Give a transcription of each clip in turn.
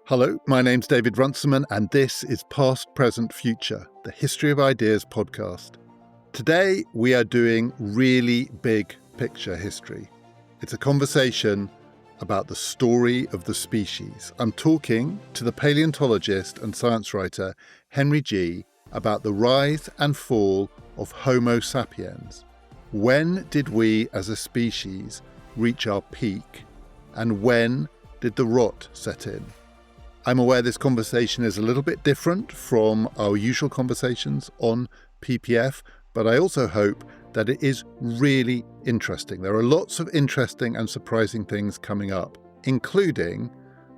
Hello, my name's David Runciman, and this is Past, Present, Future, the History of Ideas podcast. Today, we are doing really big picture history. It's a conversation about the story of the species. I'm talking to the paleontologist and science writer Henry Gee about the rise and fall of Homo sapiens. When did we as a species reach our peak? And when did the rot set in? I'm aware this conversation is a little bit different from our usual conversations on PPF, but I also hope that it is really interesting. There are lots of interesting and surprising things coming up, including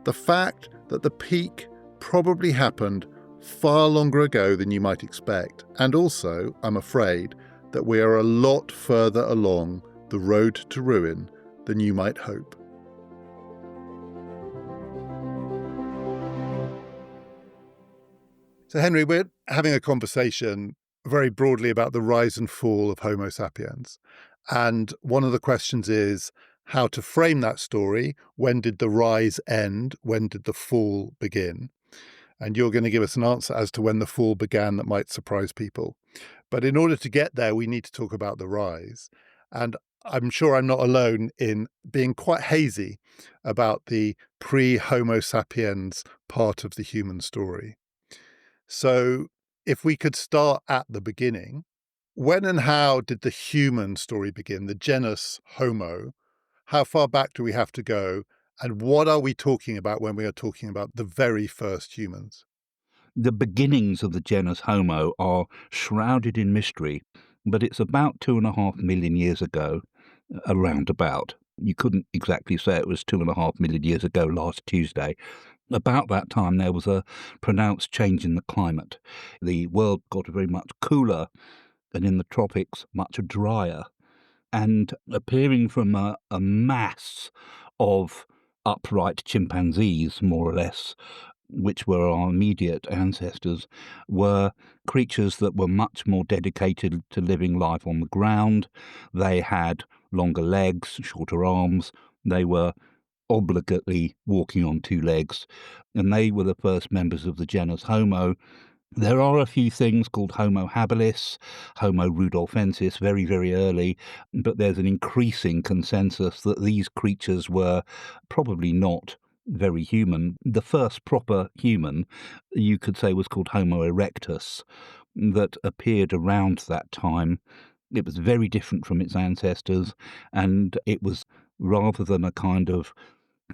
the fact that the peak probably happened far longer ago than you might expect. And also, I'm afraid, that we are a lot further along the road to ruin than you might hope. So, Henry, we're having a conversation very broadly about the rise and fall of Homo sapiens. And one of the questions is how to frame that story. When did the rise end? When did the fall begin? And you're going to give us an answer as to when the fall began that might surprise people. But in order to get there, we need to talk about the rise. And I'm sure I'm not alone in being quite hazy about the pre-Homo sapiens part of the human story. So if we could start at the beginning, when and how did the human story begin, the genus Homo? How far back do we have to go? And what are we talking about when we are talking about the very first humans? The beginnings of the genus Homo are shrouded in mystery, but it's about 2.5 million years ago, around about. You couldn't exactly say it was 2.5 million years ago last Tuesday. About that time, there was a pronounced change in the climate. The world got very much cooler, and in the tropics, much drier. And appearing from a mass of upright chimpanzees, more or less, which were our immediate ancestors, were creatures that were much more dedicated to living life on the ground. They had longer legs, shorter arms. They were obligately walking on two legs, and they were the first members of the genus Homo. There are a few things called Homo habilis, Homo rudolfensis, very, very early, but there's an increasing consensus that these creatures were probably not very human. The first proper human, you could say, was called Homo erectus, that appeared around that time. It was very different from its ancestors, and it was, rather than a kind of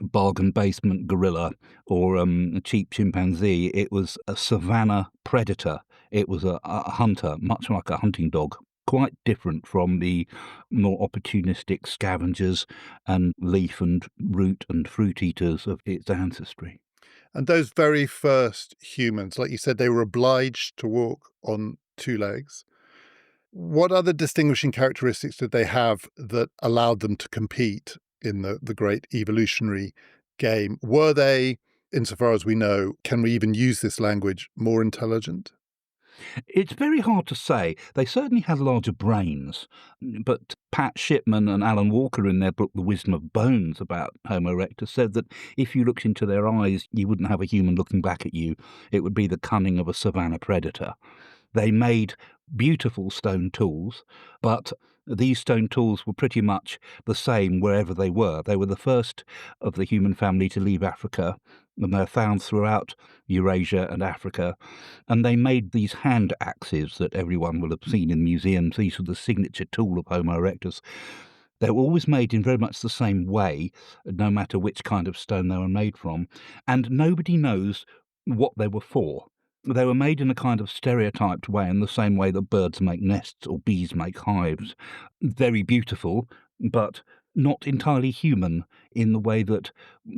bargain basement gorilla or a cheap chimpanzee, it was a savanna predator. It was a hunter, much like a hunting dog, quite different from the more opportunistic scavengers and leaf and root and fruit eaters of its ancestry. And those very first humans, like you said, they were obliged to walk on two legs. What other distinguishing characteristics did they have that allowed them to compete in the great evolutionary game? Were they, insofar as we know, can we even use this language, more intelligent? It's very hard to say. They certainly had larger brains, but Pat Shipman and Alan Walker in their book The Wisdom of Bones about Homo erectus said that if you looked into their eyes, you wouldn't have a human looking back at you. It would be the cunning of a savanna predator. They made beautiful stone tools, but these stone tools were pretty much the same wherever they were. They were the first of the human family to leave Africa, and they're found throughout Eurasia and Africa. And they made these hand axes that everyone will have seen in museums. These were the signature tool of Homo erectus. They were always made in very much the same way, no matter which kind of stone they were made from. And nobody knows what they were for. They were made in a kind of stereotyped way, in the same way that birds make nests or bees make hives. Very beautiful, but not entirely human in the way that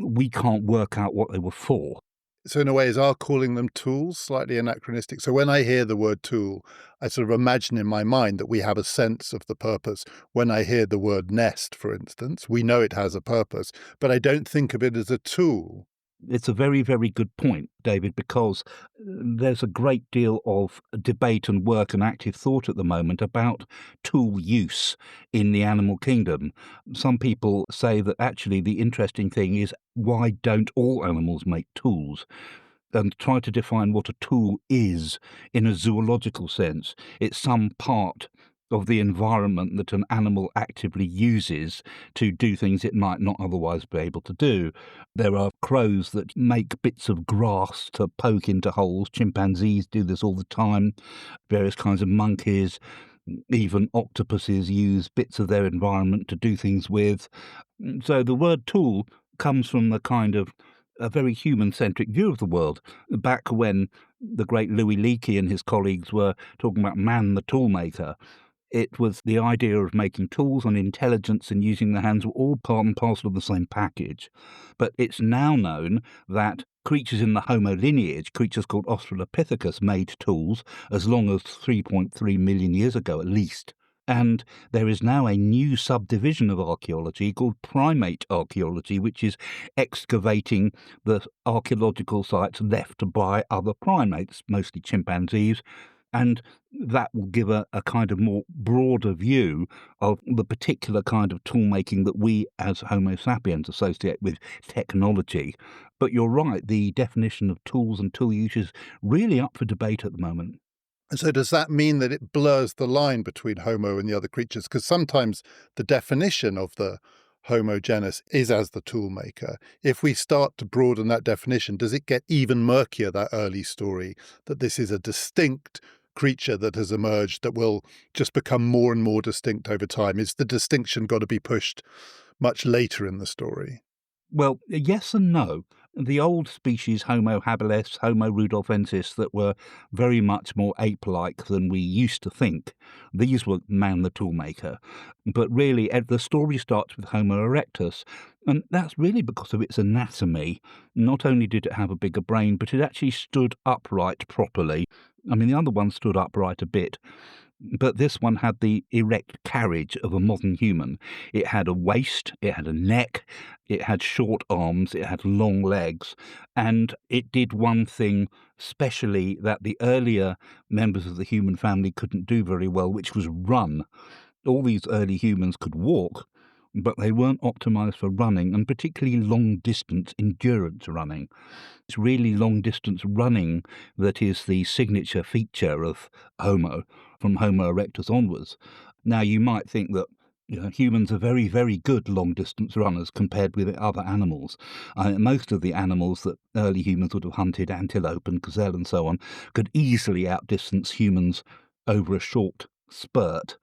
we can't work out what they were for. So in a way, is our calling them tools slightly anachronistic? So when I hear the word tool, I sort of imagine in my mind that we have a sense of the purpose. When I hear the word nest, for instance, we know it has a purpose, but I don't think of it as a tool. It's a very, very good point, David, because there's a great deal of debate and work and active thought at the moment about tool use in the animal kingdom. Some people say that actually the interesting thing is, why don't all animals make tools? And try to define what a tool is in a zoological sense. It's some part of the environment that an animal actively uses to do things it might not otherwise be able to do. There are crows that make bits of grass to poke into holes. Chimpanzees do this all the time. Various kinds of monkeys, even octopuses use bits of their environment to do things with. So the word tool comes from the kind of a very human-centric view of the world. Back when the great Louis Leakey and his colleagues were talking about man the toolmaker, it was the idea of making tools and intelligence and using the hands were all part and parcel of the same package. But it's now known that creatures in the Homo lineage, creatures called Australopithecus, made tools as long as 3.3 million years ago at least. And there is now a new subdivision of archaeology called primate archaeology, which is excavating the archaeological sites left by other primates, mostly chimpanzees, and that will give a kind of more broader view of the particular kind of tool making that we as Homo sapiens associate with technology. But you're right, the definition of tools and tool use is really up for debate at the moment. And so does that mean that it blurs the line between Homo and the other creatures? Because sometimes the definition of the Homo genus is as the tool maker. If we start to broaden that definition, does it get even murkier, that early story, that this is a distinct creature that has emerged that will just become more and more distinct over time? Is the distinction got to be pushed much later in the story? Well, yes and no. The old species Homo habilis, Homo rudolfensis, that were very much more ape-like than we used to think, these were man the toolmaker. But really, the story starts with Homo erectus, and that's really because of its anatomy. Not only did it have a bigger brain, but it actually stood upright properly. I mean, the other one stood upright a bit, but this one had the erect carriage of a modern human. It had a waist, it had a neck, it had short arms, it had long legs, and it did one thing specially that the earlier members of the human family couldn't do very well, which was run. All these early humans could walk, but they weren't optimized for running, and particularly long-distance endurance running. It's really long-distance running that is the signature feature of Homo, from Homo erectus onwards. Now, you might think that humans are very, very good long-distance runners compared with other animals. Most of the animals that early humans would have hunted, antelope and gazelle and so on, could easily outdistance humans over a short spurt.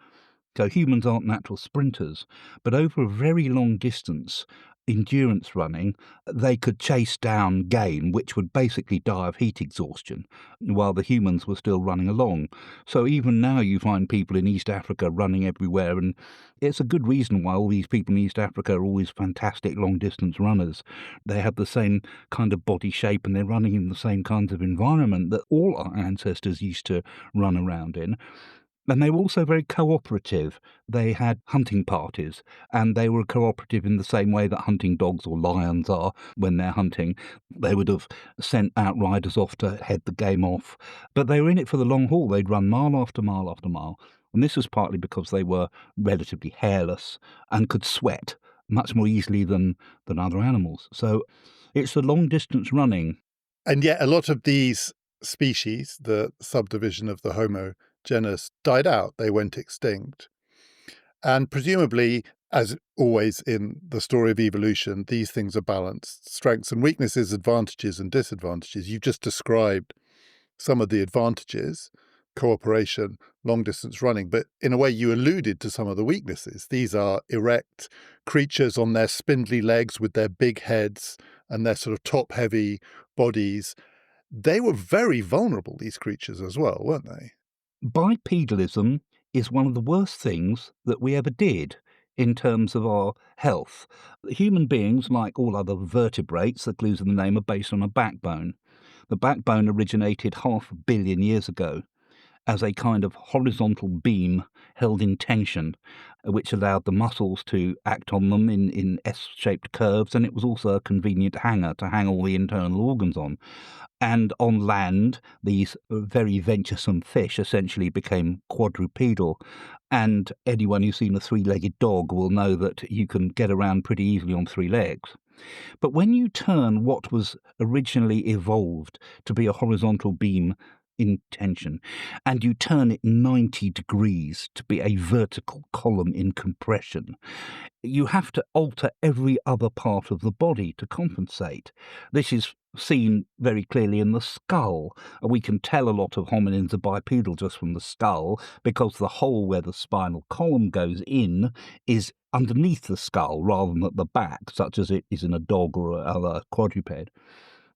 So humans aren't natural sprinters, but over a very long distance, endurance running, they could chase down game, which would basically die of heat exhaustion, while the humans were still running along. So even now you find people in East Africa running everywhere, and it's a good reason why all these people in East Africa are always fantastic long-distance runners. They have the same kind of body shape, and they're running in the same kinds of environment that all our ancestors used to run around in. And they were also very cooperative. They had hunting parties, and they were cooperative in the same way that hunting dogs or lions are when they're hunting. They would have sent outriders off to head the game off, but they were in it for the long haul. They'd run mile after mile after mile. And this was partly because they were relatively hairless and could sweat much more easily than other animals. So it's the long-distance running. And yet a lot of these species, the subdivision of the Homo genus, died out. They went extinct. And presumably, as always in the story of evolution, these things are balanced. Strengths and weaknesses, advantages and disadvantages. You've just described some of the advantages, cooperation, long-distance running, but in a way you alluded to some of the weaknesses. These are erect creatures on their spindly legs with their big heads and their sort of top-heavy bodies. They were very vulnerable, these creatures as well, weren't they? Bipedalism is one of the worst things that we ever did in terms of our health. Human beings, like all other vertebrates, the clues in the name, are based on a backbone. The backbone originated 500 million years ago, as a kind of horizontal beam held in tension, which allowed the muscles to act on them in S-shaped curves, and it was also a convenient hanger to hang all the internal organs on. And on land, these very venturesome fish essentially became quadrupedal. And anyone who's seen a three-legged dog will know that you can get around pretty easily on three legs. But when you turn what was originally evolved to be a horizontal beam in tension, and you turn it 90 degrees to be a vertical column in compression, you have to alter every other part of the body to compensate. This is seen very clearly in the skull. We can tell a lot of hominins are bipedal just from the skull, because the hole where the spinal column goes in is underneath the skull rather than at the back, such as it is in a dog or other quadruped.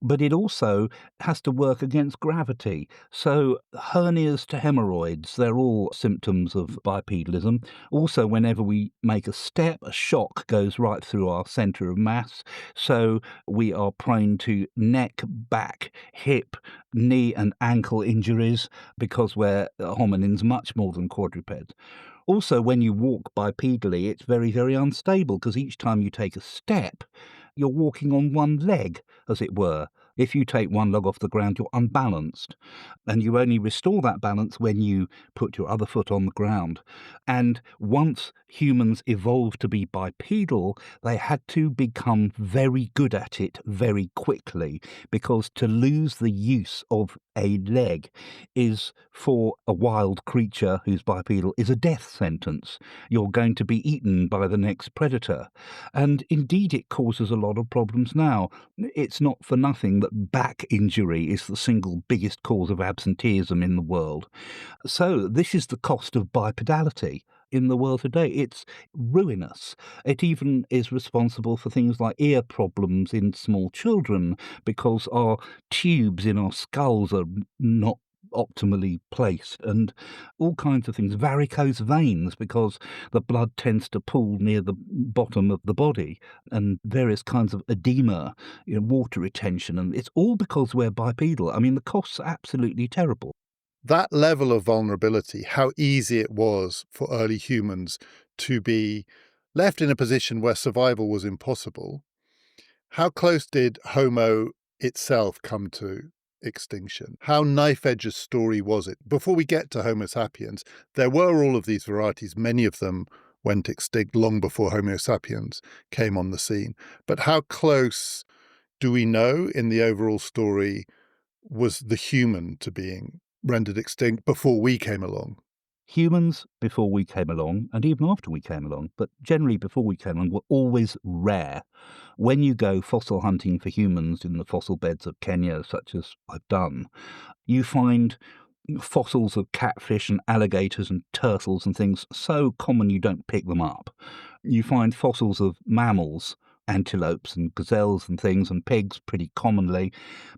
But it also has to work against gravity. So hernias to hemorrhoids, they're all symptoms of bipedalism. Also, whenever we make a step, a shock goes right through our centre of mass. So we are prone to neck, back, hip, knee and ankle injuries because we're hominins much more than quadrupeds. Also, when you walk bipedally, it's very, very unstable because each time you take a step, you're walking on one leg, as it were. If you take one leg off the ground, you're unbalanced. And you only restore that balance when you put your other foot on the ground. And once humans evolved to be bipedal, they had to become very good at it very quickly, because to lose the use of a leg is, for a wild creature who's bipedal, is a death sentence. You're going to be eaten by the next predator. And indeed, it causes a lot of problems now. It's not for nothing that back injury is the single biggest cause of absenteeism in the world. So this is the cost of bipedality in the world today. It's ruinous. It even is responsible for things like ear problems in small children, because our tubes in our skulls are not optimally placed, and all kinds of things. Varicose veins, because the blood tends to pool near the bottom of the body, and various kinds of edema, water retention, and it's all because we're bipedal. I mean, the costs are absolutely terrible. That level of vulnerability, how easy it was for early humans to be left in a position where survival was impossible. How close did Homo itself come to extinction? How knife-edge a story was it? Before we get to Homo sapiens, there were all of these varieties. Many of them went extinct long before Homo sapiens came on the scene. But how close do we know in the overall story was the human to being rendered extinct before we came along? Humans, before we came along, and even after we came along, but generally before we came along, were always rare. When you go fossil hunting for humans in the fossil beds of Kenya, such as I've done, you find fossils of catfish and alligators and turtles and things so common you don't pick them up. You find fossils of mammals, antelopes and gazelles and things, and pigs pretty commonly,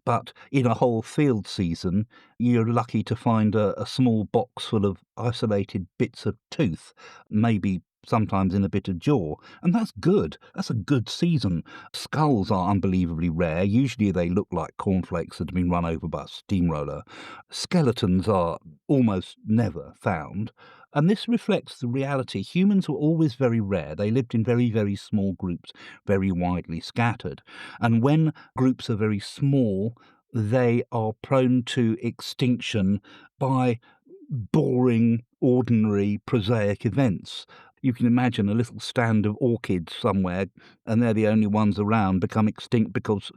but in a whole field season you're lucky to find a small box full of isolated bits of tooth, maybe sometimes in a bit of jaw, and that's good. That's a good season. Skulls are unbelievably rare. Usually they look like cornflakes that have been run over by a steamroller. Skeletons are almost never found. And this reflects the reality. Humans were always very rare. They lived in very, very small groups, very widely scattered. And when groups are very small, they are prone to extinction by boring, ordinary, prosaic events. You can imagine a little stand of orchids somewhere, and they're the only ones around, become extinct because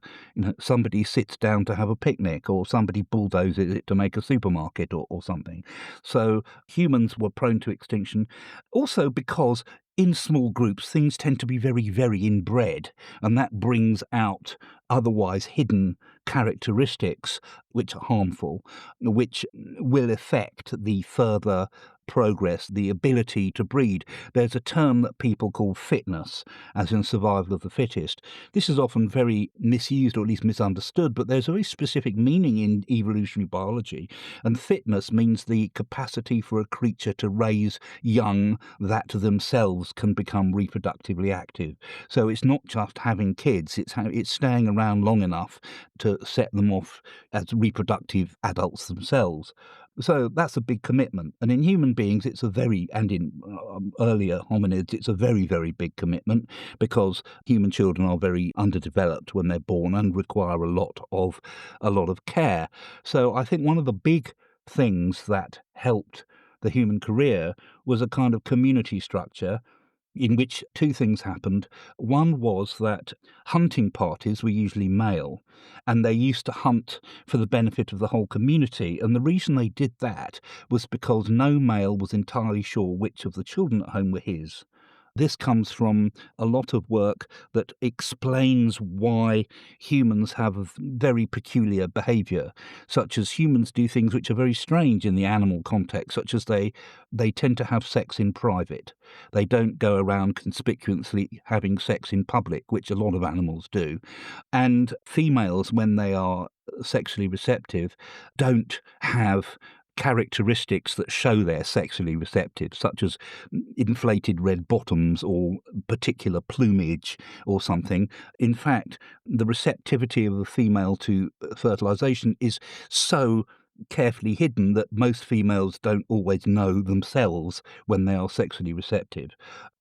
somebody sits down to have a picnic, or somebody bulldozes it to make a supermarket or something. So humans were prone to extinction, also because in small groups things tend to be very, very inbred, and that brings out otherwise hidden characteristics which are harmful, which will affect the further progress, the ability to breed. There's a term that people call fitness, as in survival of the fittest. This is often very misused, or at least misunderstood, but there's a very specific meaning in evolutionary biology, and fitness means the capacity for a creature to raise young that themselves can become reproductively active. So it's not just having kids, it's staying around long enough to set them off as reproductive adults themselves. So that's a big commitment. And in human beings, and in earlier hominids, it's a very, very big commitment because human children are very underdeveloped when they're born and require a lot of care. So I think one of the big things that helped the human career was a kind of community structure in which two things happened. One was that hunting parties were usually male, and they used to hunt for the benefit of the whole community. And the reason they did that was because no male was entirely sure which of the children at home were his. This comes from a lot of work that explains why humans have a very peculiar behaviour, such as humans do things which are very strange in the animal context, such as they tend to have sex in private. They don't go around conspicuously having sex in public, which a lot of animals do. And females, when they are sexually receptive, don't have characteristics that show they're sexually receptive, such as inflated red bottoms or particular plumage or something. In fact, the receptivity of a female to fertilization is so carefully hidden that most females don't always know themselves when they are sexually receptive.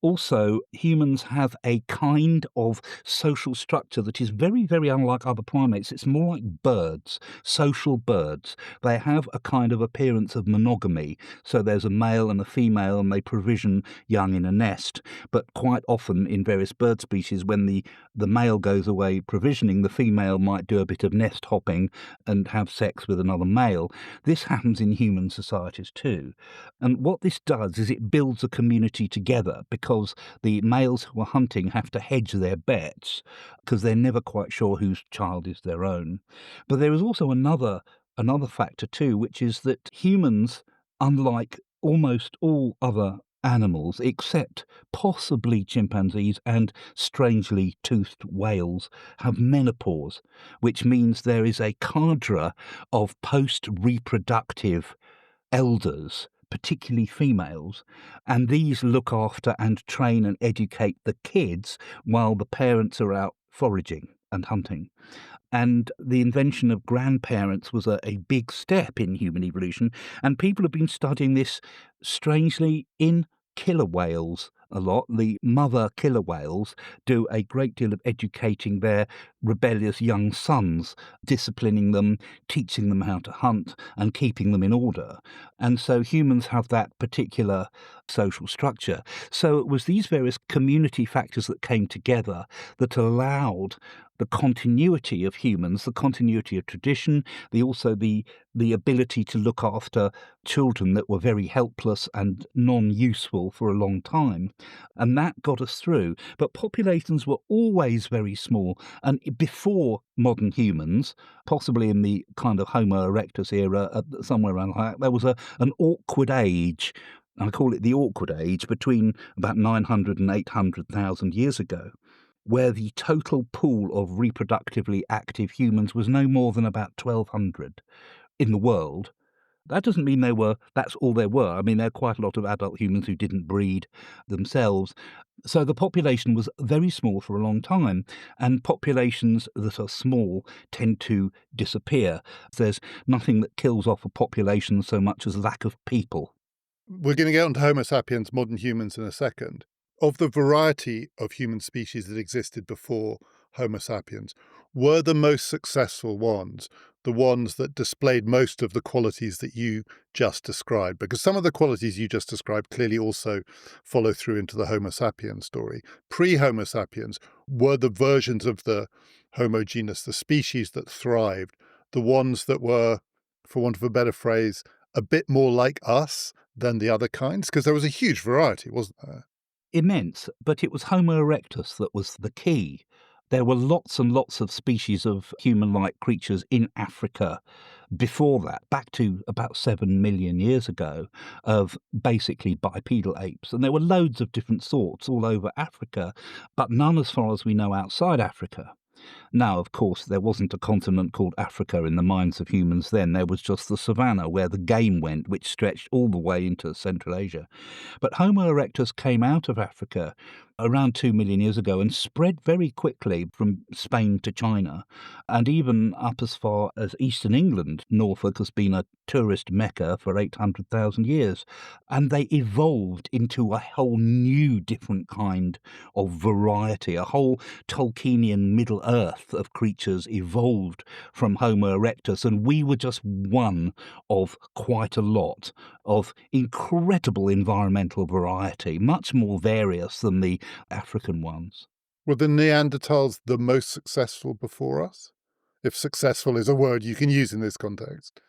Also, humans have a kind of social structure that is very, very unlike other primates. It's more like birds, social birds. They have a kind of appearance of monogamy. So there's a male and a female, and they provision young in a nest. But quite often in various bird species, when the male goes away provisioning, the female might do a bit of nest hopping and have sex with another male. This happens in human societies too. And what this does is it builds a community together, because the males who are hunting have to hedge their bets because they're never quite sure whose child is their own. But there is also another factor too, which is that humans, unlike almost all other animals, except possibly chimpanzees and strangely toothed whales, have menopause, which means there is a cadre of post-reproductive elders, particularly females, and these look after and train and educate the kids while the parents are out foraging and hunting. And the invention of grandparents was a big step in human evolution, and people have been studying this strangely in killer whales a lot. The mother killer whales do a great deal of educating their rebellious young sons, disciplining them, teaching them how to hunt, and keeping them in order. And so humans have that particular social structure. So it was these various community factors that came together that allowed the continuity of humans, the continuity of tradition, also the ability to look after children that were very helpless and non-useful for a long time. And that got us through. But populations were always very small. And before modern humans, possibly in the kind of Homo erectus era, somewhere around like that, there was an awkward age. I call it the awkward age, between about 900 and 800,000 years ago, where the total pool of reproductively active humans was no more than about 1,200 in the world. That doesn't mean that's all there were. I mean, there are quite a lot of adult humans who didn't breed themselves. So the population was very small for a long time, and populations that are small tend to disappear. There's nothing that kills off a population so much as lack of people. We're going to get onto Homo sapiens, modern humans, in a second. Of the variety of human species that existed before Homo sapiens, were the most successful ones the ones that displayed most of the qualities that you just described? Because some of the qualities you just described clearly also follow through into the Homo sapiens story. Pre-Homo sapiens, were the versions of the Homo genus, the species that thrived, the ones that were, for want of a better phrase, a bit more like us than the other kinds? Because there was a huge variety, wasn't there? Immense, but it was Homo erectus that was the key. There were lots and lots of species of human-like creatures in Africa before that, back to about 7 million years ago, of basically bipedal apes. And there were loads of different sorts all over Africa, but none as far as we know outside Africa. Now, of course, there wasn't a continent called Africa in the minds of humans then. There was just the savannah where the game went, which stretched all the way into Central Asia. But Homo erectus came out of Africa around 2 million years ago and spread very quickly from Spain to China, and even up as far as eastern England. Norfolk has been a tourist mecca for 800,000 years. And they evolved into a whole new different kind of variety, a whole Tolkienian Middle Earth of creatures evolved from Homo erectus, and we were just one of quite a lot of incredible environmental variety, much more various than the African ones. Were the Neanderthals the most successful before us? If successful is a word you can use in this context.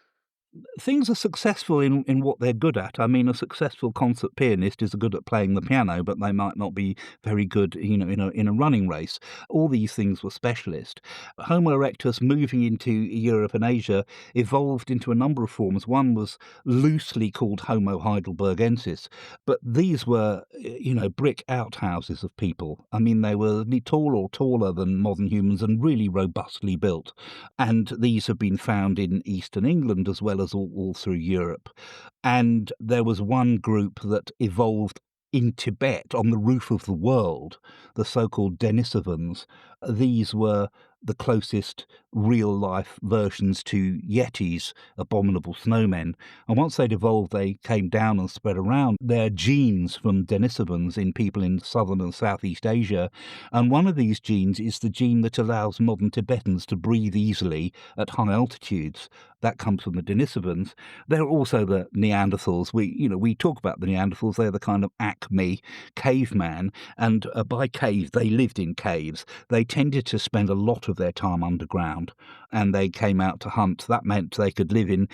Things are successful in what they're good at. I mean, a successful concert pianist is good at playing the piano, but they might not be very good, in a running race. All these things were specialist. Homo erectus, moving into Europe and Asia, evolved into a number of forms. One was loosely called Homo heidelbergensis, but these were, brick outhouses of people. I mean, they were taller than modern humans and really robustly built. And these have been found in eastern England as well as all through Europe. And there was one group that evolved in Tibet on the roof of the world, the so-called Denisovans. These were the closest real-life versions to Yetis, abominable snowmen. And once they'd evolved, they came down and spread around. They're genes from Denisovans in people in southern and southeast Asia. And one of these genes is the gene that allows modern Tibetans to breathe easily at high altitudes. That comes from the Denisovans. They're also the Neanderthals. We talk about the Neanderthals. They're the kind of acme caveman. And by cave, they lived in caves. They tended to spend a lot of their time underground, and they came out to hunt. That meant they could live in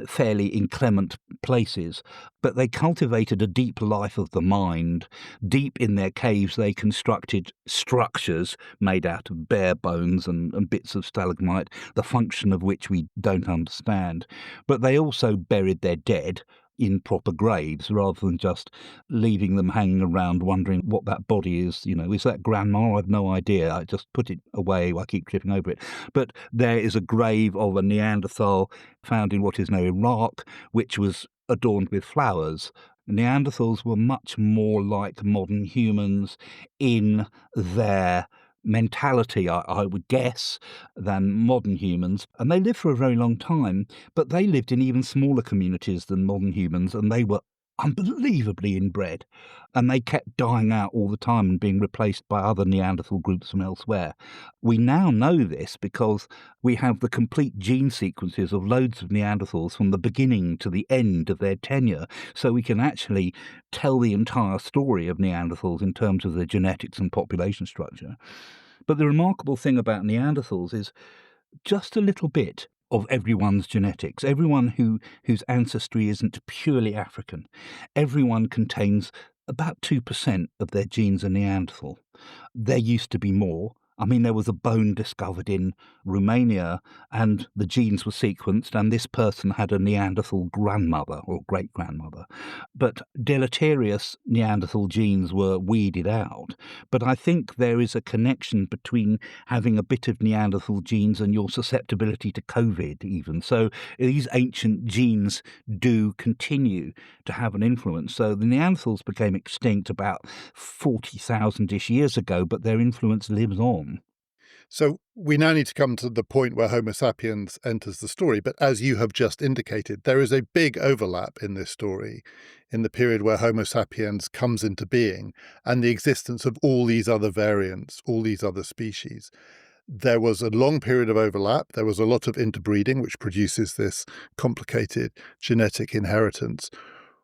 fairly inclement places, but they cultivated a deep life of the mind. Deep in their caves, they constructed structures made out of bare bones and bits of stalagmite, the function of which we don't understand. But they also buried their dead in proper graves rather than just leaving them hanging around wondering what that body is. Is that grandma? I've no idea. I just put it away. I keep tripping over it. But there is a grave of a Neanderthal found in what is now Iraq, which was adorned with flowers. Neanderthals were much more like modern humans in their mentality, I would guess, than modern humans. And they lived for a very long time, but they lived in even smaller communities than modern humans, and they were unbelievably inbred. And they kept dying out all the time and being replaced by other Neanderthal groups from elsewhere. We now know this because we have the complete gene sequences of loads of Neanderthals from the beginning to the end of their tenure, so we can actually tell the entire story of Neanderthals in terms of their genetics and population structure. But the remarkable thing about Neanderthals is just a little bit of everyone's genetics, everyone whose ancestry isn't purely African. Everyone contains about 2% of their genes are Neanderthal. There used to be more. I mean, there was a bone discovered in Romania and the genes were sequenced, and this person had a Neanderthal grandmother or great-grandmother. But deleterious Neanderthal genes were weeded out. But I think there is a connection between having a bit of Neanderthal genes and your susceptibility to COVID even. So these ancient genes do continue to have an influence. So the Neanderthals became extinct about 40,000-ish years ago, but their influence lives on. So we now need to come to the point where Homo sapiens enters the story. But as you have just indicated, there is a big overlap in this story in the period where Homo sapiens comes into being and the existence of all these other variants, all these other species. There was a long period of overlap. There was a lot of interbreeding, which produces this complicated genetic inheritance.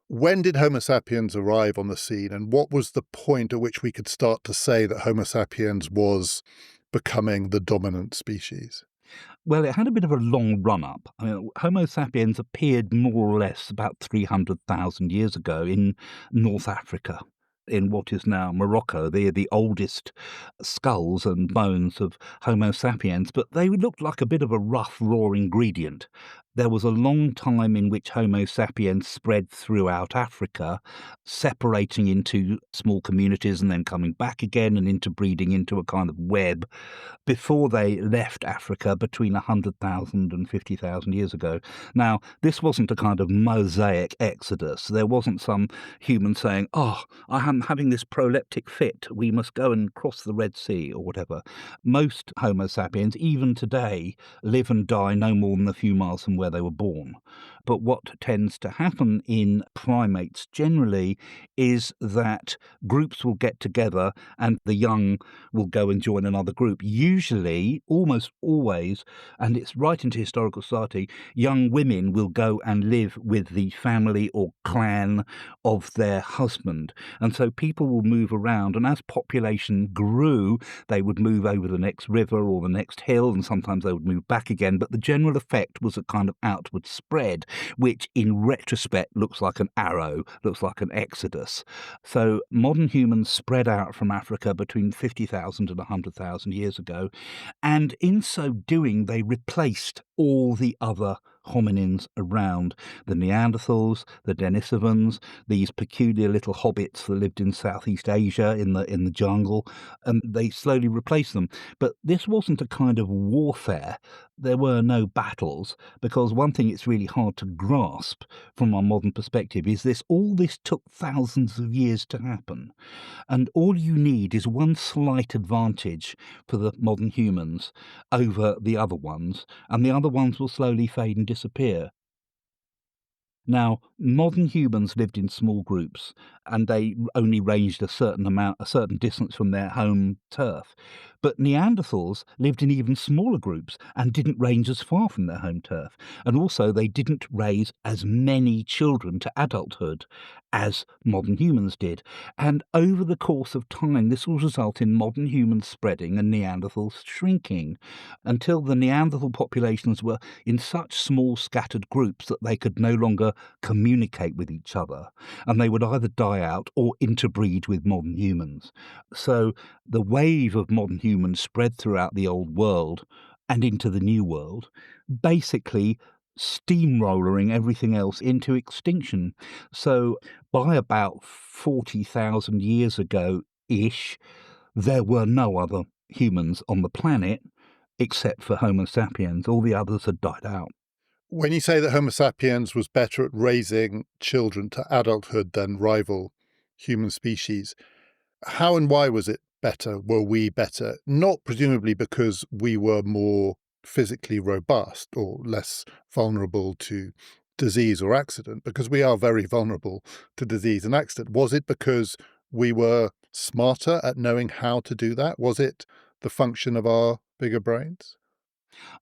When did Homo sapiens arrive on the scene, and what was the point at which we could start to say that Homo sapiens was becoming the dominant species? Well, it had a bit of a long run-up. I mean, Homo sapiens appeared more or less about 300,000 years ago in North Africa. in what is now Morocco. They're the oldest skulls and bones of Homo sapiens, but they looked like a bit of a rough, raw ingredient. There was a long time in which Homo sapiens spread throughout Africa, separating into small communities and then coming back again and interbreeding into a kind of web before they left Africa between 100,000 and 50,000 years ago. Now, this wasn't a kind of mosaic exodus. There wasn't some human saying, oh, I am having this proleptic fit, we must go and cross the Red Sea or whatever. Most Homo sapiens, even today, live and die no more than a few miles from where they were born. But what tends to happen in primates generally is that groups will get together and the young will go and join another group. Usually, almost always, and it's right into historical society, young women will go and live with the family or clan of their husband. And so people will move around, and as population grew, they would move over the next river or the next hill, and sometimes they would move back again. But the general effect was a kind of outward spread, which in retrospect looks like an arrow, looks like an exodus. So modern humans spread out from Africa between 50,000 and 100,000 years ago, and in so doing they replaced all the other hominins around, the Neanderthals, the Denisovans, these peculiar little hobbits that lived in Southeast Asia in the jungle, and they slowly replaced them. But this wasn't a kind of warfare. There were no battles, because one thing it's really hard to grasp from our modern perspective is all this took thousands of years to happen. And all you need is one slight advantage for the modern humans over the other ones, and the other ones will slowly fade and disappear. Now, modern humans lived in small groups, and they only ranged a certain distance from their home turf. But Neanderthals lived in even smaller groups and didn't range as far from their home turf. And also, they didn't raise as many children to adulthood as modern humans did. And over the course of time, this will result in modern humans spreading and Neanderthals shrinking, until the Neanderthal populations were in such small scattered groups that they could no longer communicate with each other, and they would either die out or interbreed with modern humans. So the wave of modern humans spread throughout the old world and into the new world, basically steamrollering everything else into extinction. So by about 40,000 years ago-ish, there were no other humans on the planet except for Homo sapiens. All the others had died out. When you say that Homo sapiens was better at raising children to adulthood than rival human species, how and why was it better? Were we better? Not presumably because we were more physically robust or less vulnerable to disease or accident, because we are very vulnerable to disease and accident. Was it because we were smarter at knowing how to do that? Was it the function of our bigger brains?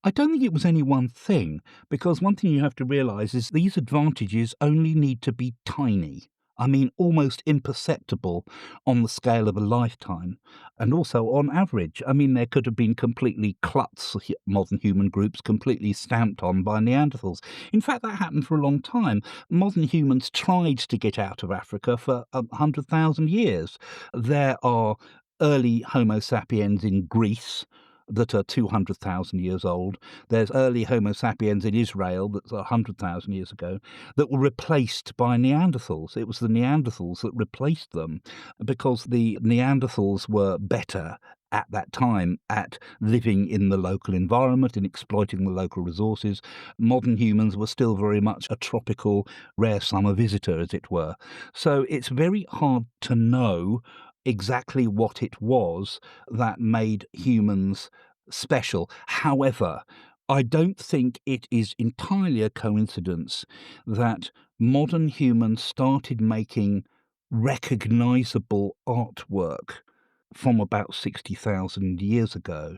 I don't think it was any one thing, because one thing you have to realise is these advantages only need to be tiny. I mean, almost imperceptible on the scale of a lifetime, and also on average. I mean, there could have been completely klutz modern human groups completely stamped on by Neanderthals. In fact, that happened for a long time. Modern humans tried to get out of Africa for 100,000 years. There are early Homo sapiens in Greece that are 200,000 years old. There's early Homo sapiens in Israel that's 100,000 years ago that were replaced by Neanderthals. It was the Neanderthals that replaced them, because the Neanderthals were better at that time at living in the local environment and exploiting the local resources. Modern humans were still very much a tropical, rare summer visitor, as it were. So it's very hard to know exactly what it was that made humans special. However, I don't think it is entirely a coincidence that modern humans started making recognizable artwork from about 60,000 years ago.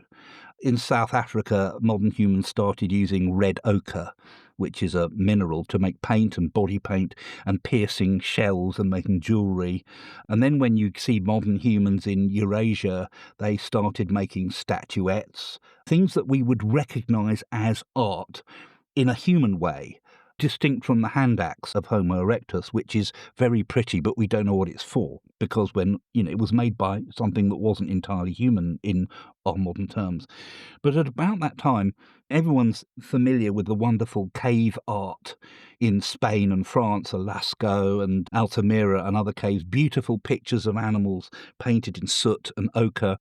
In South Africa, modern humans started using red ochre, which is a mineral, to make paint and body paint and piercing shells and making jewellery. And then when you see modern humans in Eurasia, they started making statuettes, things that we would recognise as art in a human way. distinct from the hand axe of Homo erectus, which is very pretty, but we don't know what it's for, because it was made by something that wasn't entirely human in our modern terms. But at about that time, everyone's familiar with the wonderful cave art in Spain and France, Lascaux and Altamira and other caves, beautiful pictures of animals painted in soot and ochre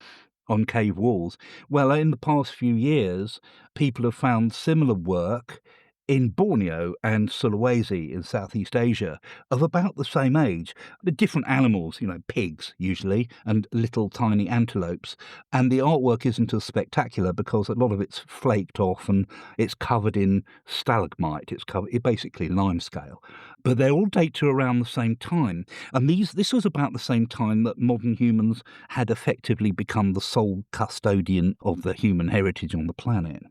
on cave walls. Well, in the past few years, people have found similar work in Borneo and Sulawesi in Southeast Asia of about the same age. The different animals, pigs usually, and little tiny antelopes. And the artwork isn't as spectacular because a lot of it's flaked off and it's covered in stalagmite. It's basically limescale. But they all date to around the same time. And this was about the same time that modern humans had effectively become the sole custodian of the human heritage on the planet.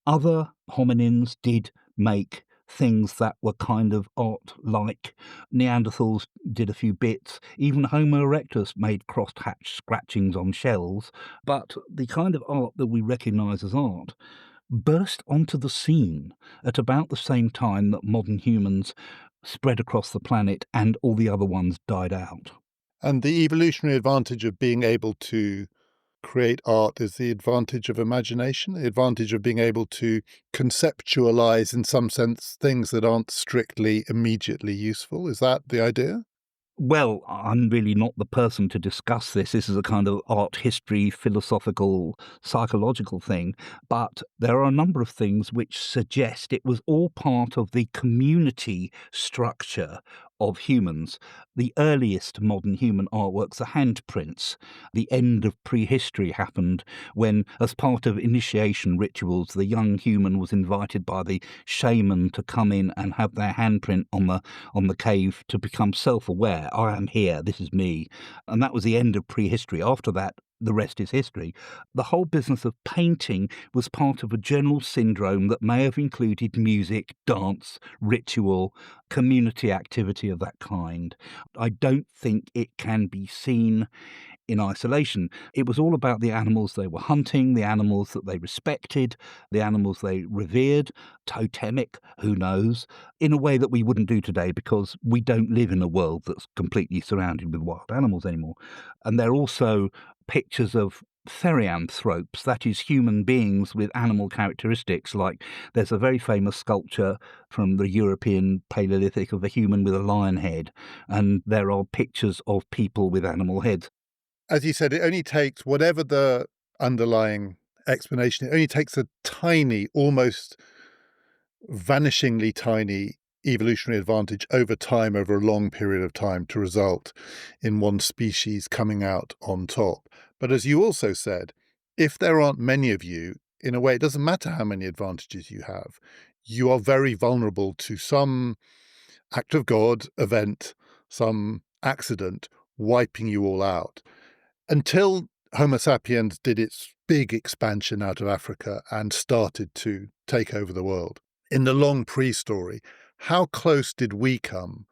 Other hominins did make things that were kind of art-like. Neanderthals did a few bits. Even Homo erectus made crosshatch scratchings on shells. But the kind of art that we recognise as art burst onto the scene at about the same time that modern humans spread across the planet and all the other ones died out. And the evolutionary advantage of being able to create art is the advantage of imagination, the advantage of being able to conceptualize, in some sense, things that aren't strictly immediately useful. Is that the idea? Well, I'm really not the person to discuss this. This is a kind of art history, philosophical, psychological thing. But there are a number of things which suggest it was all part of the community structure of humans. The earliest modern human artworks are handprints. The end of prehistory happened when, as part of initiation rituals, the young human was invited by the shaman to come in and have their handprint on the cave to become self-aware. I am here, this is me. And that was the end of prehistory. After that, the rest is history. The whole business of painting was part of a general syndrome that may have included music, dance, ritual, community activity of that kind. I don't think it can be seen in isolation. It was all about the animals they were hunting, the animals that they respected, the animals they revered, totemic, who knows, in a way that we wouldn't do today because we don't live in a world that's completely surrounded with wild animals anymore. And they're also pictures of therianthropes, that is, human beings with animal characteristics. Like there's a very famous sculpture from the European Paleolithic of a human with a lion head, and there are pictures of people with animal heads. As you said, it only takes, whatever the underlying explanation, it only takes a tiny, almost vanishingly tiny evolutionary advantage over time, over a long period of time, to result in one species coming out on top. But as you also said, if there aren't many of you, in a way, it doesn't matter how many advantages you have. You are very vulnerable to some act of God, event, some accident wiping you all out. Until Homo sapiens did its big expansion out of Africa and started to take over the world, in the long pre-story, how close did we come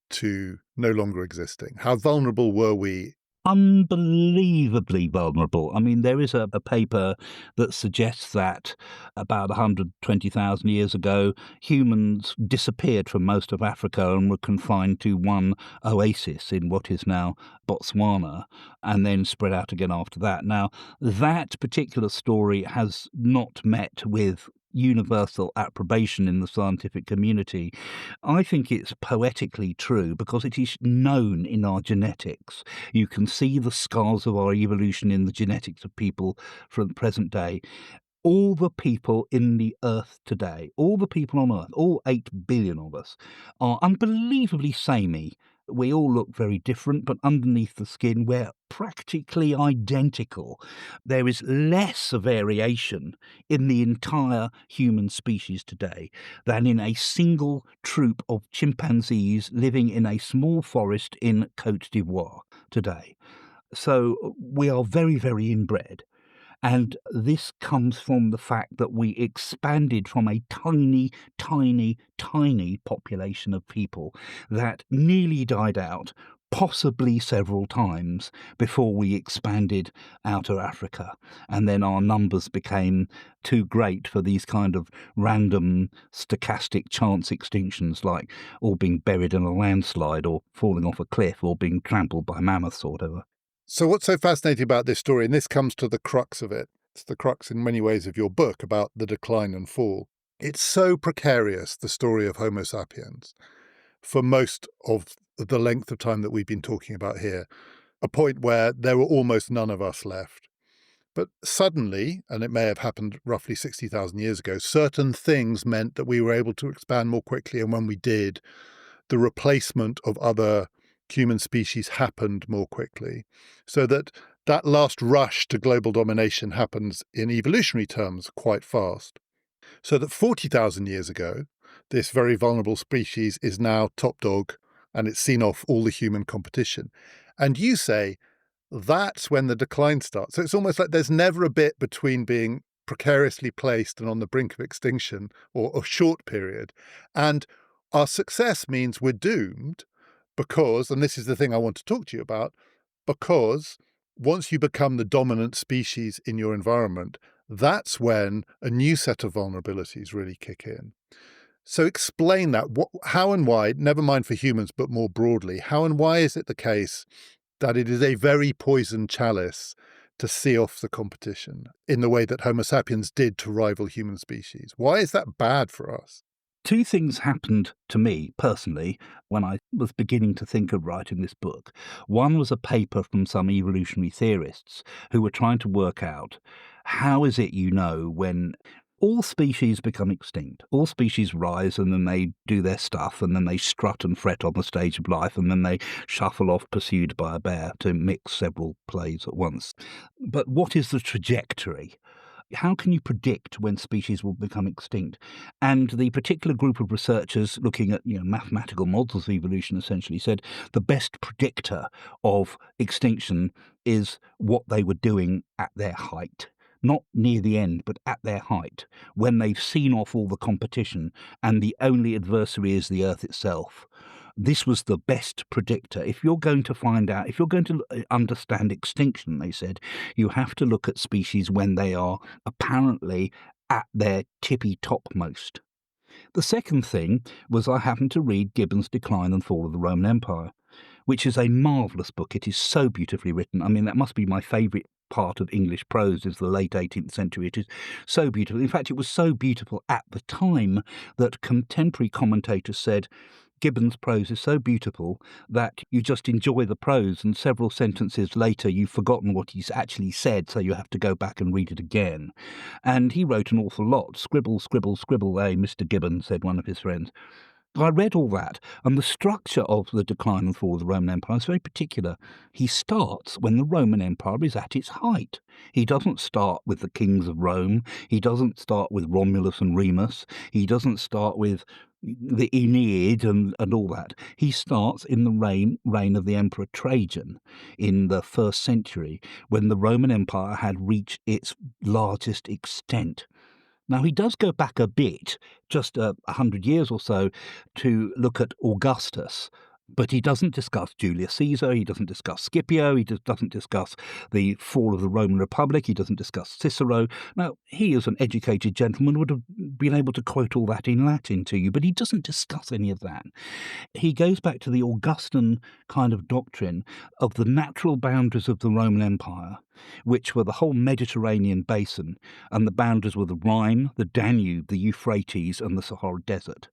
to no longer existing? How vulnerable were we? Unbelievably vulnerable. I mean, there is a paper that suggests that about 120,000 years ago, humans disappeared from most of Africa and were confined to one oasis in what is now Botswana, and then spread out again after that. Now, that particular story has not met with universal approbation in the scientific community. I think it's poetically true because it is known in our genetics. You can see the scars of our evolution in the genetics of people from the present day. All the people in the earth today, all the people on earth, all 8 billion of us, are unbelievably samey. We all look very different, but underneath the skin, we're practically identical. There is less variation in the entire human species today than in a single troop of chimpanzees living in a small forest in Côte d'Ivoire today. So we are very, very inbred. And this comes from the fact that we expanded from a tiny, tiny, tiny population of people that nearly died out, possibly several times before we expanded out of Africa. And then our numbers became too great for these kind of random stochastic chance extinctions, like all being buried in a landslide or falling off a cliff or being trampled by mammoths or whatever. So what's so fascinating about this story, and this comes to the crux of it, it's the crux in many ways of your book about the decline and fall. It's so precarious, the story of Homo sapiens, for most of the length of time that we've been talking about here, a point where there were almost none of us left. But suddenly, and it may have happened roughly 60,000 years ago, certain things meant that we were able to expand more quickly. And when we did, the replacement of other human species happened more quickly. So that last rush to global domination happens in evolutionary terms quite fast. So that 40,000 years ago, this very vulnerable species is now top dog and it's seen off all the human competition. And you say that's when the decline starts. So it's almost like there's never a bit between being precariously placed and on the brink of extinction or a short period. And our success means we're doomed because, and this is the thing I want to talk to you about, because once you become the dominant species in your environment, that's when a new set of vulnerabilities really kick in. So explain that. How and why, never mind for humans, but more broadly, how and why is it the case that it is a very poisoned chalice to see off the competition in the way that Homo sapiens did to rival human species? Why is that bad for us? Two things happened to me personally when I was beginning to think of writing this book. One was a paper from some evolutionary theorists who were trying to work out how is it when all species become extinct. All species rise and then they do their stuff and then they strut and fret on the stage of life and then they shuffle off pursued by a bear to mix several plays at once. But what is the trajectory? How can you predict when species will become extinct? And the particular group of researchers looking at mathematical models of evolution essentially said the best predictor of extinction is what they were doing at their height. Not near the end, but at their height, when they've seen off all the competition and the only adversary is the Earth itself. This was the best predictor. If you're going to understand extinction, they said, you have to look at species when they are apparently at their tippy topmost. The second thing was I happened to read Gibbon's Decline and Fall of the Roman Empire, which is a marvellous book. It is so beautifully written. I mean, that must be my favourite part of English prose is the late 18th century. It is so beautiful. In fact, it was so beautiful at the time that contemporary commentators said Gibbon's prose is so beautiful that you just enjoy the prose, and several sentences later you've forgotten what he's actually said, so you have to go back and read it again. And he wrote an awful lot. Scribble, scribble, scribble, Mr. Gibbon, said one of his friends. I read all that, and the structure of the decline and fall of the Roman Empire is very particular. He starts when the Roman Empire is at its height. He doesn't start with the kings of Rome. He doesn't start with Romulus and Remus. He doesn't start with the Aeneid and all that. He starts in the reign of the Emperor Trajan in the 1st century, when the Roman Empire had reached its largest extent. Now, he does go back a bit, just 100 years or so, to look at Augustus, but he doesn't discuss Julius Caesar, he doesn't discuss Scipio, he doesn't discuss the fall of the Roman Republic, he doesn't discuss Cicero. Now, he, as an educated gentleman, would have been able to quote all that in Latin to you, but he doesn't discuss any of that. He goes back to the Augustan kind of doctrine of the natural boundaries of the Roman Empire, which were the whole Mediterranean basin, and the boundaries were the Rhine, the Danube, the Euphrates, and the Sahara Desert.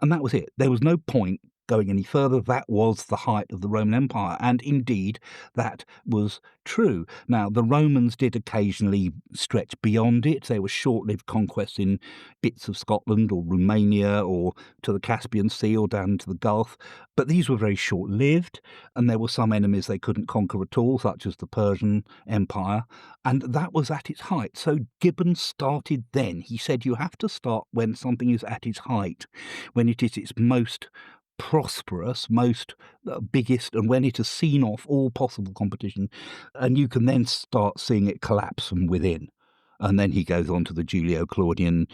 And that was it. There was no point going any further. That was the height of the Roman Empire, and indeed that was true. Now, the Romans did occasionally stretch beyond it. There were short-lived conquests in bits of Scotland or Romania or to the Caspian Sea or down to the Gulf, but these were very short-lived, and there were some enemies they couldn't conquer at all, such as the Persian Empire, and that was at its height. So Gibbon started then. He said you have to start when something is at its height, when it is its most prosperous, most biggest, and when it has seen off all possible competition, and you can then start seeing it collapse from within. And then he goes on to the Julio-Claudian,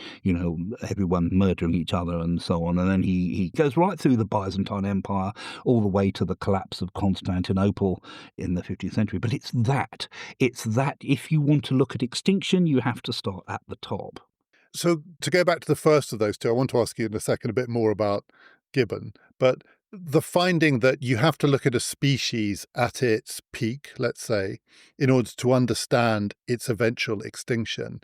everyone murdering each other and so on. And then he goes right through the Byzantine Empire all the way to the collapse of Constantinople in the 15th century. But it's that if you want to look at extinction, you have to start at the top. So to go back to the first of those two, I want to ask you in a second a bit more about Gibbon. But the finding that you have to look at a species at its peak, let's say, in order to understand its eventual extinction,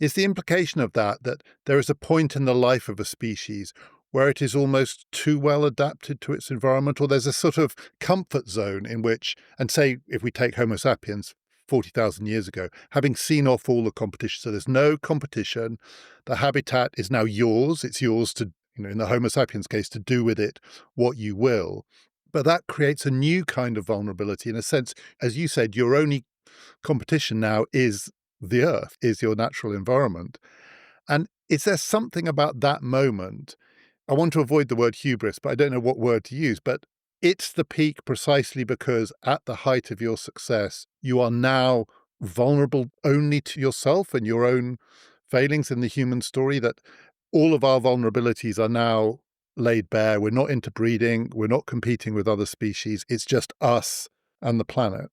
is the implication of that there is a point in the life of a species where it is almost too well adapted to its environment, or there's a sort of comfort zone in which, and say if we take Homo sapiens 40,000 years ago, having seen off all the competition, so there's no competition, the habitat is now yours, it's yours to, in the Homo sapiens case, to do with it what you will. But that creates a new kind of vulnerability. In a sense, as you said, your only competition now is the earth, is your natural environment. And is there something about that moment? I want to avoid the word hubris, but I don't know what word to use, but it's the peak precisely because at the height of your success, you are now vulnerable only to yourself and your own failings in the human story, that all of our vulnerabilities are now laid bare. We're not interbreeding. We're not competing with other species. It's just us and the planet.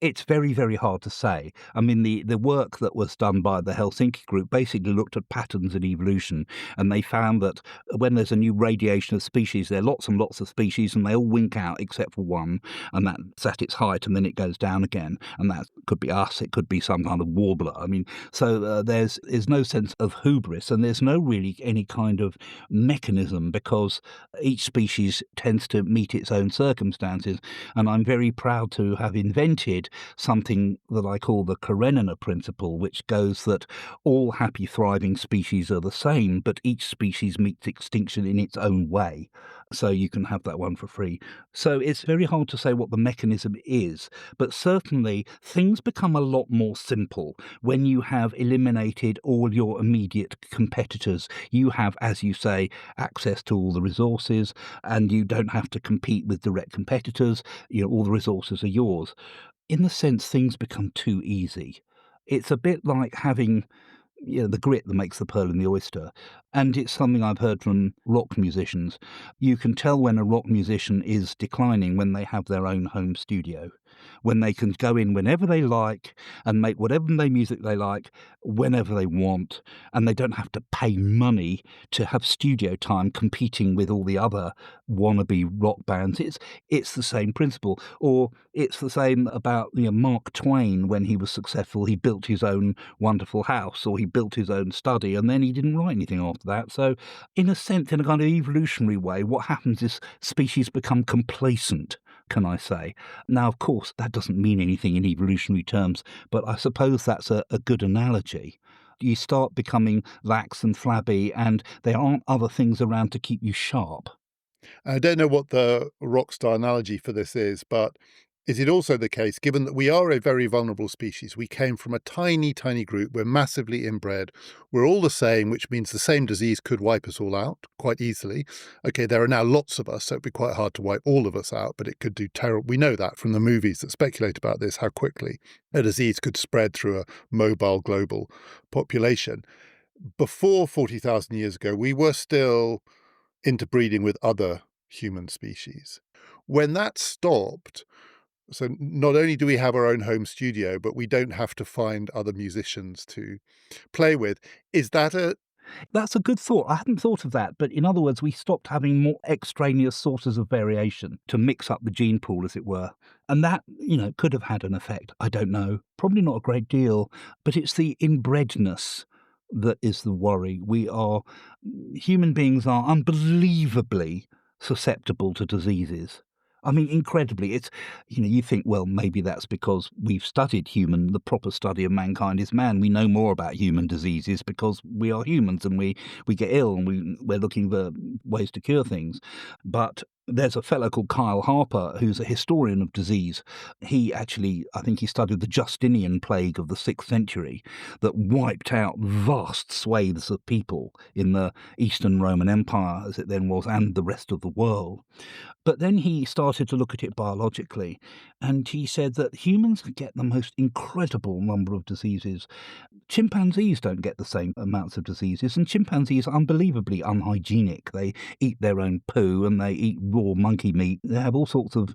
It's very, very hard to say. I mean, the work that was done by the Helsinki group basically looked at patterns in evolution, and they found that when there's a new radiation of species, there are lots and lots of species, and they all wink out except for one, and that's at its height, and then it goes down again. And that could be us, it could be some kind of warbler. I mean, so there's no sense of hubris, and there's no really any kind of mechanism, because each species tends to meet its own circumstances. And I'm very proud to have invented something that I call the Karenina principle, which goes that all happy, thriving species are the same, but each species meets extinction in its own way. So you can have that one for free. So it's very hard to say what the mechanism is, but certainly things become a lot more simple when you have eliminated all your immediate competitors. You have, as you say, access to all the resources, and you don't have to compete with direct competitors. All the resources are yours. In the sense, things become too easy. It's a bit like having the grit that makes the pearl in the oyster. And it's something I've heard from rock musicians. You can tell when a rock musician is declining when they have their own home studio, when they can go in whenever they like and make whatever music they like whenever they want, and they don't have to pay money to have studio time competing with all the other wannabe rock bands. It's the same principle. Or it's the same about Mark Twain. When he was successful, he built his own wonderful house, or he built his own study, and then he didn't write anything after that. So in a sense, in a kind of evolutionary way, what happens is species become complacent, can I say. Now, of course, that doesn't mean anything in evolutionary terms, but I suppose that's a good analogy. You start becoming lax and flabby, and there aren't other things around to keep you sharp. I don't know what the rock star analogy for this is, but is it also the case, given that we are a very vulnerable species, we came from a tiny, tiny group, we're massively inbred, we're all the same, which means the same disease could wipe us all out quite easily. Okay, there are now lots of us, so it'd be quite hard to wipe all of us out, but it could do terrible. We know that from the movies that speculate about this, how quickly a disease could spread through a mobile global population. Before 40,000 years ago, we were still interbreeding with other human species. When that stopped, so not only do we have our own home studio, but we don't have to find other musicians to play with. Is that That's a good thought. I hadn't thought of that. But in other words, we stopped having more extraneous sources of variation to mix up the gene pool, as it were. And that, could have had an effect. I don't know. Probably not a great deal. But it's the inbredness that is the worry. Human beings are unbelievably susceptible to diseases. I mean, incredibly. It's, you think, well, maybe that's because we've studied the proper study of mankind is man. We know more about human diseases because we are humans, and we get ill, and we're looking for ways to cure things. But There's a fellow called Kyle Harper, who's a historian of disease. He actually, I think he studied the Justinian plague of the 6th century that wiped out vast swathes of people in the Eastern Roman Empire, as it then was, and the rest of the world. But then he started to look at it biologically, and he said that humans get the most incredible number of diseases. Chimpanzees don't get the same amounts of diseases, and chimpanzees are unbelievably unhygienic. They eat their own poo and they eat raw monkey meat. They have all sorts of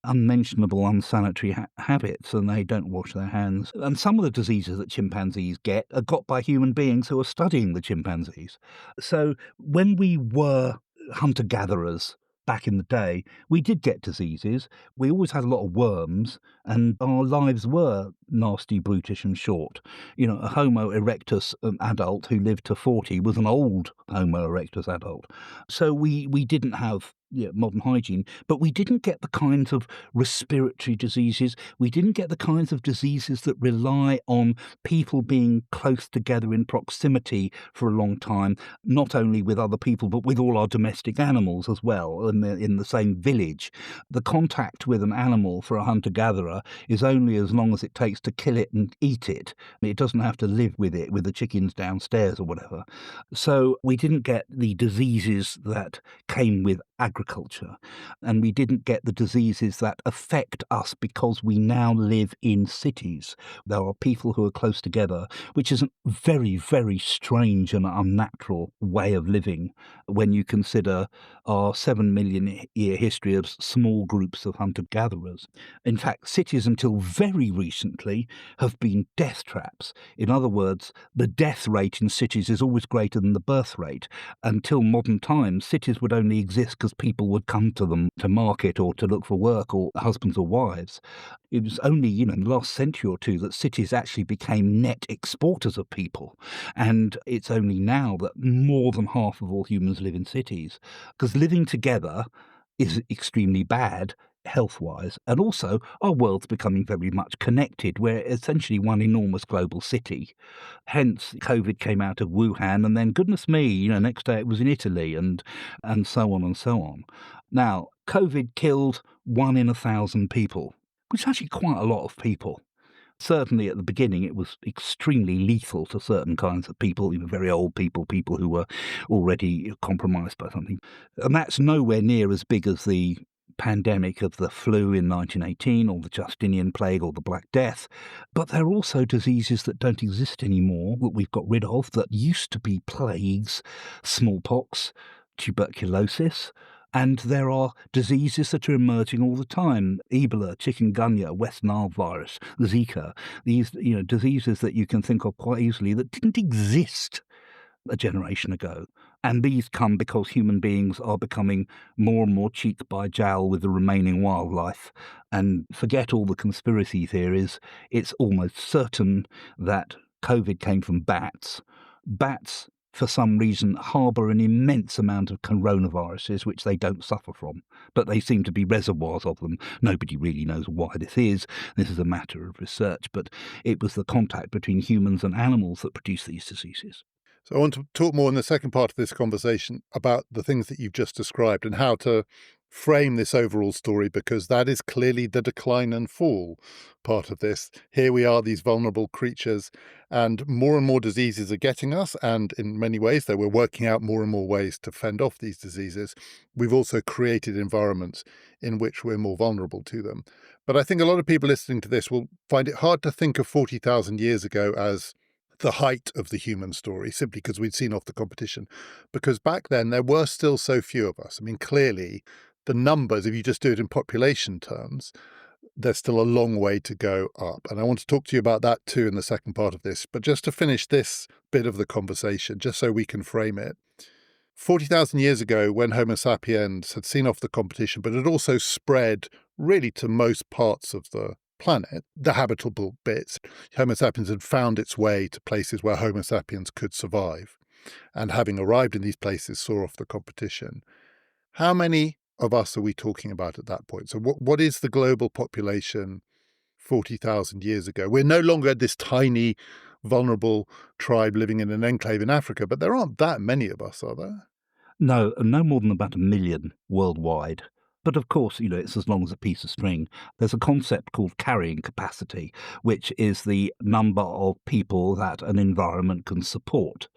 unmentionable, unsanitary habits, and they don't wash their hands. And some of the diseases that chimpanzees get are got by human beings who are studying the chimpanzees. So when we were hunter-gatherers back in the day, we did get diseases. We always had a lot of worms, and our lives were nasty, brutish, and short. You know, a Homo erectus adult who lived to 40 was an old Homo erectus adult. So we didn't have modern hygiene, but we didn't get the kinds of respiratory diseases. We didn't get the kinds of diseases that rely on people being close together in proximity for a long time, not only with other people, but with all our domestic animals as well, in the same village. The contact with an animal for a hunter-gatherer is only as long as it takes to kill it and eat it. It doesn't have to live with it, with the chickens downstairs or whatever. So we didn't get the diseases that came with agriculture, and we didn't get the diseases that affect us because we now live in cities. There are people who are close together, which is a very, very strange and unnatural way of living when you consider our 7 million year history of small groups of hunter-gatherers. In fact, cities until very recently have been death traps. In other words, the death rate in cities is always greater than the birth rate. Until modern times, cities would only exist because people would come to them to market or to look for work, or husbands or wives. It was only, in the last century or two that cities actually became net exporters of people. And it's only now that more than half of all humans live in cities. Because living together is extremely bad health-wise, and also our world's becoming very much connected. We're essentially one enormous global city. Hence, COVID came out of Wuhan, and then, goodness me, next day it was in Italy, and so on and so on. Now, COVID killed 1 in 1,000 people, which is actually quite a lot of people. Certainly at the beginning, it was extremely lethal to certain kinds of people, very old people, people who were already compromised by something. And that's nowhere near as big as the pandemic of the flu in 1918 or the Justinian plague or the Black Death. But there are also diseases that don't exist anymore, that we've got rid of, that used to be plagues: smallpox, tuberculosis. And there are diseases that are emerging all the time: Ebola, chikungunya, West Nile virus, Zika. These, diseases that you can think of quite easily that didn't exist a generation ago. And these come because human beings are becoming more and more cheek by jowl with the remaining wildlife. And forget all the conspiracy theories, it's almost certain that COVID came from bats. Bats, for some reason, harbour an immense amount of coronaviruses, which they don't suffer from, but they seem to be reservoirs of them. Nobody really knows why this is. This is a matter of research, but it was the contact between humans and animals that produced these diseases. So I want to talk more in the second part of this conversation about the things that you've just described and how to frame this overall story, because that is clearly the decline and fall part of this. Here we are, these vulnerable creatures, and more diseases are getting us. And in many ways, though we're working out more and more ways to fend off these diseases, we've also created environments in which we're more vulnerable to them. But I think a lot of people listening to this will find it hard to think of 40,000 years ago as the height of the human story, simply because we'd seen off the competition. Because back then, there were still so few of us. I mean, clearly, the numbers, if you just do it in population terms, there's still a long way to go up. And I want to talk to you about that too in the second part of this. But just to finish this bit of the conversation, just so we can frame it, 40,000 years ago, when Homo sapiens had seen off the competition, but had also spread really to most parts of the planet, the habitable bits, Homo sapiens had found its way to places where Homo sapiens could survive. And having arrived in these places, saw off the competition. How many of us are we talking about at that point? So what is the global population 40,000 years ago? We're no longer this tiny, vulnerable tribe living in an enclave in Africa, but there aren't that many of us, are there? No, no more than about 1 million worldwide. But of course, it's as long as a piece of string. There's a concept called carrying capacity, which is the number of people that an environment can support.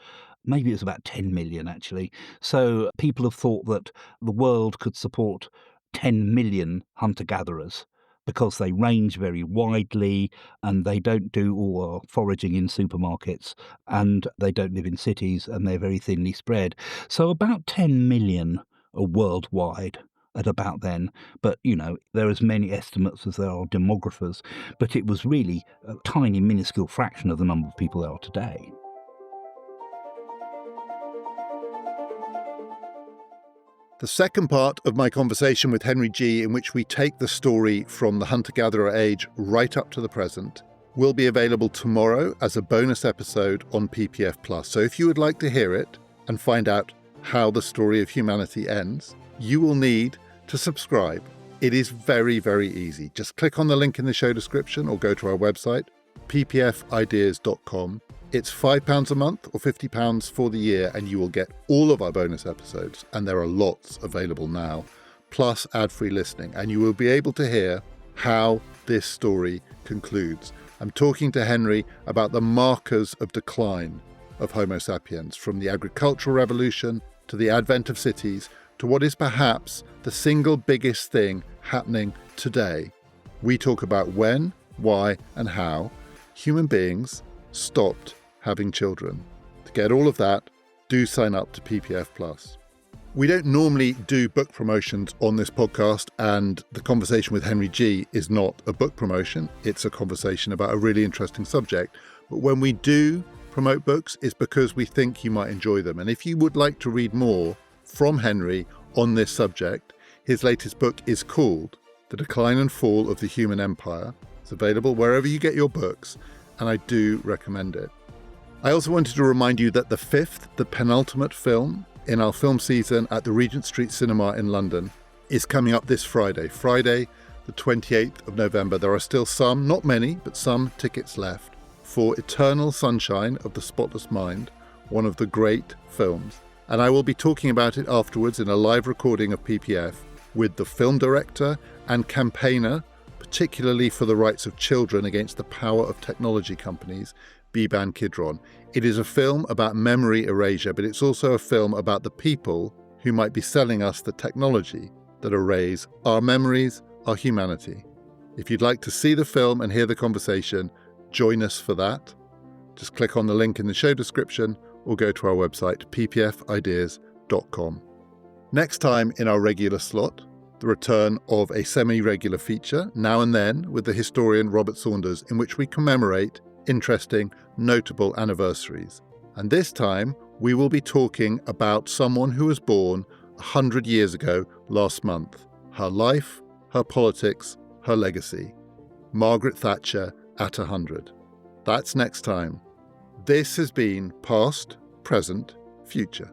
Maybe it's about 10 million, actually. So people have thought that the world could support 10 million hunter-gatherers because they range very widely and they don't do all our foraging in supermarkets and they don't live in cities and they're very thinly spread. So about 10 million are worldwide at about then. But, there are as many estimates as there are demographers. But it was really a tiny, minuscule fraction of the number of people there are today. The second part of my conversation with Henry Gee, in which we take the story from the hunter-gatherer age right up to the present, will be available tomorrow as a bonus episode on PPF+. So if you would like to hear it and find out how the story of humanity ends, you will need to subscribe. It is very, very easy. Just click on the link in the show description or go to our website, ppfideas.com. It's £5 a month or £50 for the year, and you will get all of our bonus episodes, and there are lots available now, plus ad-free listening, and you will be able to hear how this story concludes. I'm talking to Henry about the markers of decline of Homo sapiens, from the agricultural revolution to the advent of cities to what is perhaps the single biggest thing happening today. We talk about when, why, and how human beings stopped having children. To get all of that, do sign up to PPF+. We don't normally do book promotions on this podcast, and the conversation with Henry Gee is not a book promotion. It's a conversation about a really interesting subject. But when we do promote books, it's because we think you might enjoy them. And if you would like to read more from Henry on this subject, his latest book is called The Decline and Fall of the Human Empire. It's available wherever you get your books, and I do recommend it. I also wanted to remind you that the penultimate film in our film season at the Regent Street Cinema in London is coming up this Friday, the 28th of November. There are still some, not many, but some tickets left for Eternal Sunshine of the Spotless Mind, one of the great films. And I will be talking about it afterwards in a live recording of PPF with the film director and campaigner, particularly for the rights of children against the power of technology companies, Biban Kidron. It is a film about memory erasure, but it's also a film about the people who might be selling us the technology that erase our memories, our humanity. If you'd like to see the film and hear the conversation, join us for that. Just click on the link in the show description or go to our website, ppfideas.com. Next time in our regular slot, the return of a semi-regular feature, Now and Then, with the historian Robert Saunders, in which we commemorate interesting, notable anniversaries. And this time, we will be talking about someone who was born 100 years ago last month. Her life, her politics, her legacy. Margaret Thatcher at 100. That's next time. This has been Past, Present, Future.